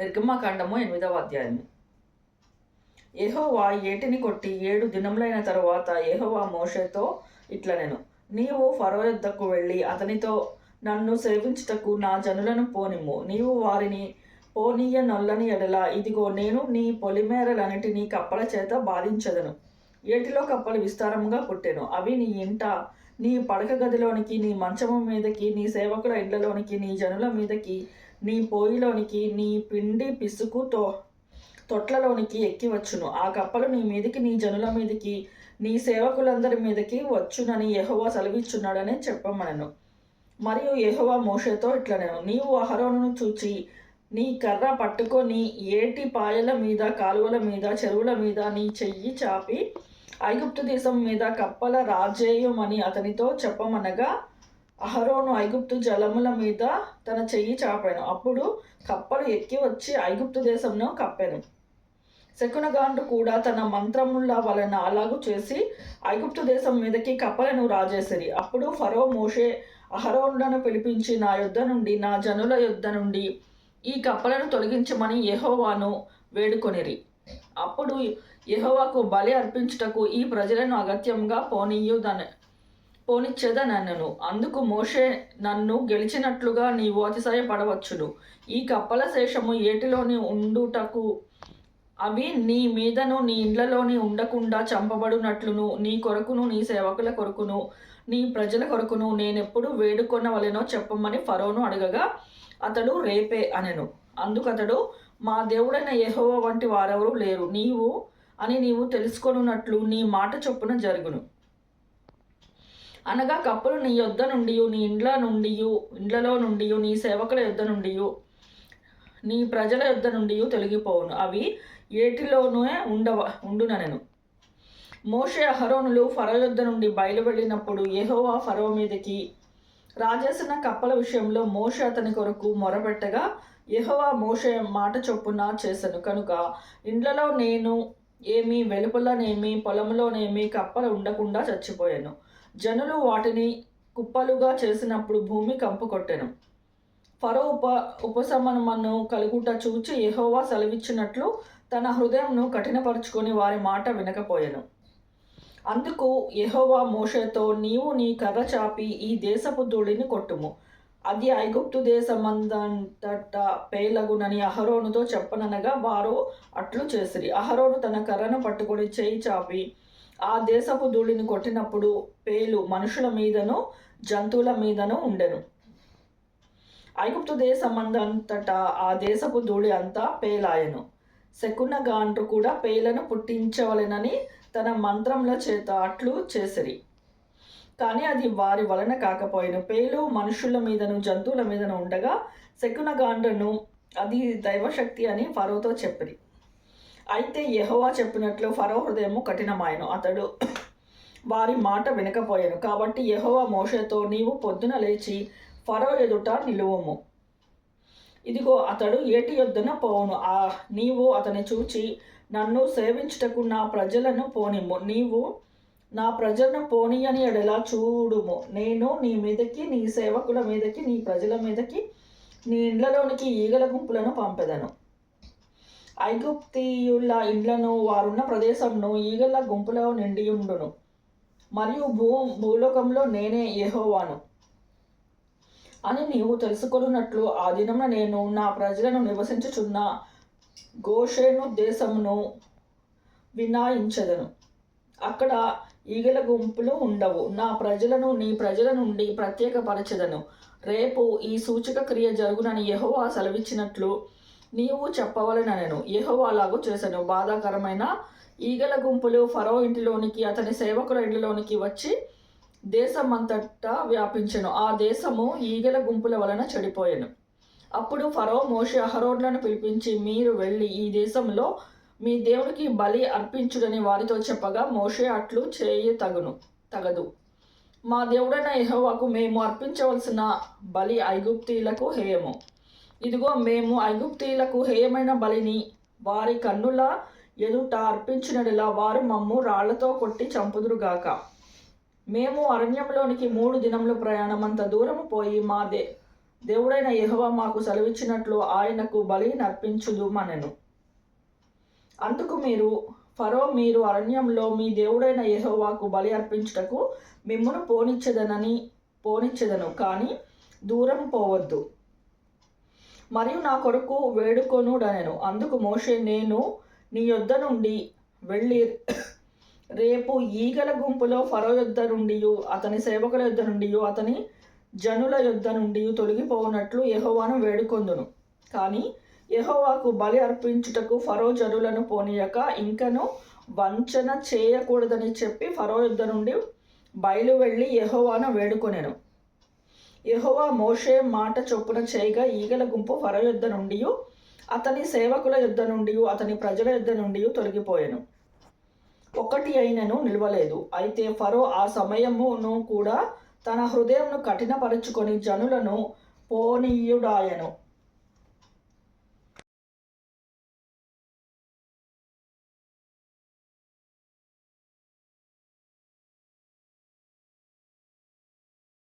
నిర్గమకాండము 8వ అధ్యాయము. యెహోవా ఏటిని కొట్టి 7 దినములైన తరువాత యెహోవా మోషేతో ఇట్లనెను, నీవు ఫరో యొద్దకు వెళ్ళి అతనితో, నన్ను సేవించుటకు నా జనులను పోనిమ్ము. నీవు వారిని పోనీయనొల్లని ఎడల, ఇదిగో నేను నీ పొలిమేరలన్నిటినీ కప్పల చేత బాధించెదను. ఏటిలో కప్పలు విస్తారముగా పుట్టెను. అవి నీ ఇంట, నీ పడక గదిలోనికి, నీ మంచము మీదకి, నీ సేవకుల ఇండ్లలోనికి, నీ జనుల మీదకి, నీ పోయిలోనికి, నీ పిండి పిసుకు తొట్లలోనికి ఎక్కి వచ్చును. ఆ కప్పలు నీ మీదికి, నీ జనుల మీదికి, నీ సేవకులందరి మీదకి వచ్చునని యెహోవా సెలవిచ్చున్నాడని చెప్పమనెను. మరియు యెహోవా మోషేతో ఇట్లనెను, నీవు అహరోనును చూచి నీ కర్ర పట్టుకొని ఏటి పాయల మీద, కాలువల మీద, చెరువుల మీద నీ చెయ్యి చాపి ఐగుప్తు దేశం మీద కప్పల రాజేయమని అతనితో చెప్పమనగా, అహరోను ఐగుప్తు జలముల మీద తన చెయ్యి చాపాను. అప్పుడు కప్పలు ఎక్కి వచ్చి ఐగుప్తు దేశంను కప్పెను. శకునగాండ్రు కూడా తన మంత్రముల వలన అలాగు చేసి ఐగుప్తు దేశం మీదకి కప్పలను రాజేసిరి. అప్పుడు ఫరో మోషే అహరోనులను పిలిపించి, నా యొద్ద నుండి, నా జనుల యొద్ద నుండి ఈ కప్పలను తొలగించమని యెహోవాను వేడుకొనిరి. అప్పుడు యెహోవాకు బలి అర్పించుటకు ఈ ప్రజలను అగత్యంగా పోనిచ్చేదనెను. అందుకు మోషే, నన్ను గెలిచినట్లుగా నీవు అతిశయపడవచ్చును. ఈ కప్పల శేషము ఏటిలోని ఉండుటకు, అవి నీ మీదను నీ ఇండ్లలోని ఉండకుండా చంపబడినట్లును, నీ కొరకును, నీ సేవకుల కొరకును, నీ ప్రజల కొరకును నేనెప్పుడు వేడుకొనవలెనో చెప్పమని ఫరోను అడగగా, అతడు రేపే అనెను. అందుకతడు, మా దేవుడైన యెహోవా వంటి వారెవరూ లేరు, నీవు తెలుసుకొనున్నట్లు నీ మాట చొప్పున జరుగును. అనగా కప్పలు నీ యొద్ద నుండి, నీ ఇండ్లలో నుండి, నీ సేవకుల యొద్ద నుండి, నీ ప్రజల యొద్ద నుండి తొలగిపోవును. అవి ఏటిలోనే ఉండుననెను. మోషే అహరోనులు ఫరో యొద్ద నుండి బయలువెళ్ళినప్పుడు యెహోవా ఫరో మీదకి రాజేసిన కప్పల విషయంలో మోషే అతని కొరకు మొరపెట్టగా, యెహోవా మోషే మాట చొప్పున చేసెను కనుక ఇండ్లలో నేను ఏమి, వెలుపలనేమి, పొలంలోనేమి కప్పలు ఉండకుండా చచ్చిపోయాను. జనులు వాటిని కుప్పలుగా చేసినప్పుడు భూమి కంపు కొట్టెను. ఫరో ఉపశమనము కలుగుట చూచి యెహోవా సెలవిచ్చినట్లు తన హృదయంను కఠినపరుచుకొని వారి మాట వినకపోయెను. అందుకు యెహోవా మోషేతో, నీవు నీ కర్ర చాపి ఈ దేశపు ధూళిని కొట్టుము, అది ఐగుప్తు దేశమందంతటా పేలగునని అహరోనుతో చెప్పననగా, వారు అట్లు చేసిరి. అహరోను తన కర్రను పట్టుకొని చేయి చాపి ఆ దేశపు ధూళిని కొట్టినప్పుడు పేలు మనుషుల మీదను జంతువుల మీదను ఉండెను. ఐగుప్తు దేశమందంతటా ఆ దేశపు ధూళి అంతా పేలాయెను. శకునగాండ్రు కూడా పేలను పుట్టించవలెనని తన మంత్రముల చేత అట్లు చేసిరి. కానీ అది వారి వలన కాకపోయెను. పేలు మనుషుల మీదను జంతువుల మీదను ఉండగా శకునగాండ్రును అది దైవశక్తి అని ఫరోతో చెప్పిరి. అయితే యెహోవా చెప్పినట్లు ఫరో హృదయము కఠినమాయెను, అతడు వారి మాట వినకపోయాను. కాబట్టి యెహోవా మోషేతో, నీవు పొద్దున లేచి ఫరో ఎదుట నిలువుము. ఇదిగో అతడు ఏటి యొద్దన పోవును. నీవు అతని చూచి, నన్ను సేవించుటకు నా ప్రజలను పోనిమ్ము. నీవు నా ప్రజలను పోనీయని ఎడల చూడుము, నేను నీ మీదకి, నీ సేవకుల మీదకి, నీ ప్రజల మీదకి, నీ ఇండ్లలోనికి ఈగల గుంపులను పంపెదను. ఐగుప్తీయుల ఇండ్లను, వారున్న ప్రదేశంను ఈగల గుంపులో నిండియుండును. మరియు భూలోకంలో నేనే యెహోవాను అని నీవు తెలుసుకొనున్నట్లు ఆ దినమున నేను నా ప్రజలను నివసించుచున్న గోషేను దేశమును వినాయించెదను. అక్కడ ఈగల గుంపులు ఉండవు. నా ప్రజలను నీ ప్రజల నుండి ప్రత్యేకపరచెదను. రేపు ఈ సూచక క్రియ జరుగునని యెహోవా సెలవిచ్చినట్లు నీవు చెప్పవలెననెను. యెహోవా అలాగు చేసెను. బాధాకరమైన ఈగల గుంపులు ఫరో ఇంటిలోనికి, అతని సేవకుల ఇంటిలోనికి వచ్చి దేశమంతటా వ్యాపించెను. ఆ దేశము ఈగల గుంపుల వలన చెడిపోయెను. అప్పుడు ఫరో మోషే అహరోనులను పిలిపించి, మీరు వెళ్ళి ఈ దేశంలో మీ దేవుడికి బలి అర్పించుడని వారితో చెప్పగా, మోషే అట్లు తగదు. మా దేవుడైన యెహోవాకు మేము అర్పించవలసిన బలి ఐగుప్తీయులకు హేయము. ఇదిగో మేము ఐగుప్తీయులకు హేయమైన బలిని వారి కన్నుల ఎదుట అర్పించినట్లా వారు మమ్ము రాళ్లతో కొట్టి చంపుదురుగాక. మేము అరణ్యంలోనికి 3 దినములు ప్రయాణమంత దూరము పోయి దేవుడైన యెహోవా మాకు సెలవిచ్చినట్లు ఆయనకు బలి నర్పించుదుమనెను. అందుకు ఫరో, మీరు అరణ్యంలో మీ దేవుడైన యెహోవాకు బలి అర్పించుటకు మిమ్మును పోనిచ్చెదను, కానీ దూరం పోవద్దు, మరియు నా కొరకు వేడుకొనుడనెను. అందుకు మోషే, నేను నీ యొద్ద నుండి వెళ్ళి రేపు ఈగల గుంపులో ఫరో యొద్ద నుండి, అతని సేవకుల యొద్ద నుండి, అతని జనుల యొద్ద నుండి తొలగిపోవునట్లు యెహోవాను వేడుకొందును. కానీ యెహోవాకు బలి అర్పించుటకు ఫరో జనులను పోనీయక ఇంకను వంచన చేయకూడదని చెప్పి ఫరో యొద్ద నుండి బయలు వెళ్ళి యెహోవాను వేడుకొనెను. యెహోవా మోషే మాట చొప్పున చేయగా ఈగల గుంపు ఫరో యొద్ద నుండి, అతని సేవకుల యొద్ద నుండి, అతని ప్రజల యొద్ద నుండి తొలగిపోయెను. ఒకటి అయినను నిలవలేదు. అయితే ఫరో ఆ సమయమును కూడా తన హృదయంను కఠినపరుచుకొని జనులను పోనీయుడాయెను.